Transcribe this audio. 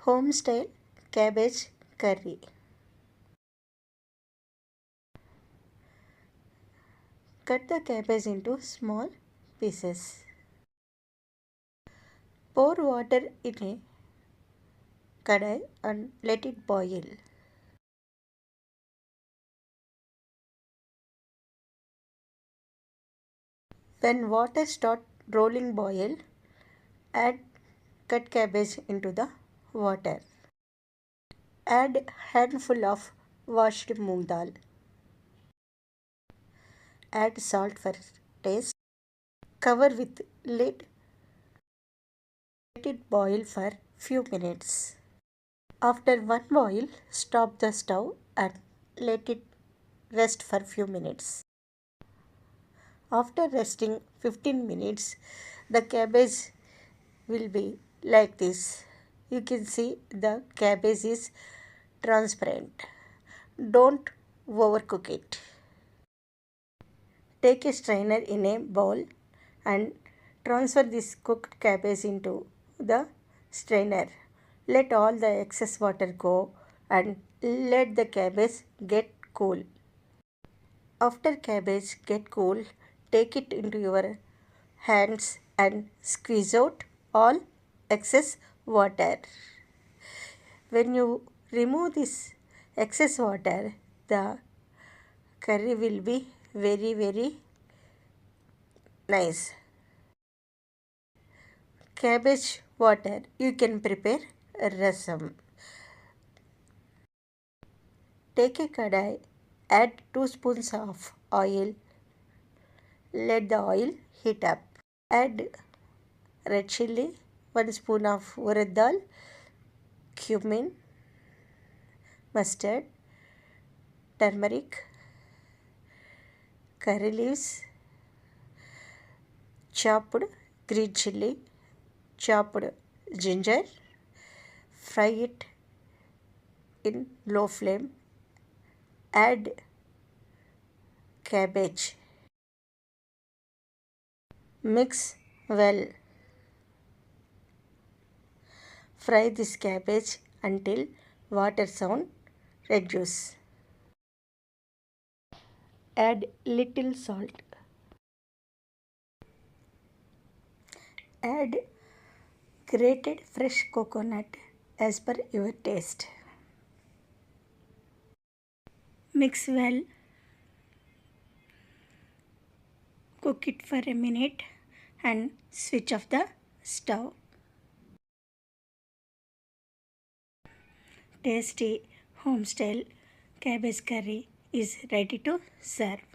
Home style cabbage curry. Cut the cabbage into small pieces. Pour water in a kadai and let it boil. When water starts rolling boil, add cut cabbage into the water. Add handful of washed moong dal. Add salt for taste. Cover with lid. Let it boil for few minutes. After one boil, stop the stove and let it rest for few minutes. After resting 15 minutes, the cabbage will be like this. You can see the cabbage is transparent. Don't overcook it. Take a strainer in a bowl and transfer this cooked cabbage into the strainer. Let all the excess water go and let the cabbage get cool. After cabbage get cool, take it into your hands and squeeze out all excess water. When you remove this excess water, the curry will be very nice. Cabbage water, you can prepare rasam. Take a kadai, add 2 spoons of oil. Let the oil heat up. Add red chilli, 1 spoon of urad dal, cumin, mustard, turmeric, curry leaves, chopped green chilli, chopped ginger. Fry it in low flame. Add cabbage. Mix well. Fry this cabbage until water sound reduce. Add little salt. Add grated fresh coconut as per your taste. Mix well. Cook it for a minute and switch off the stove. Tasty home style cabbage curry is ready to serve.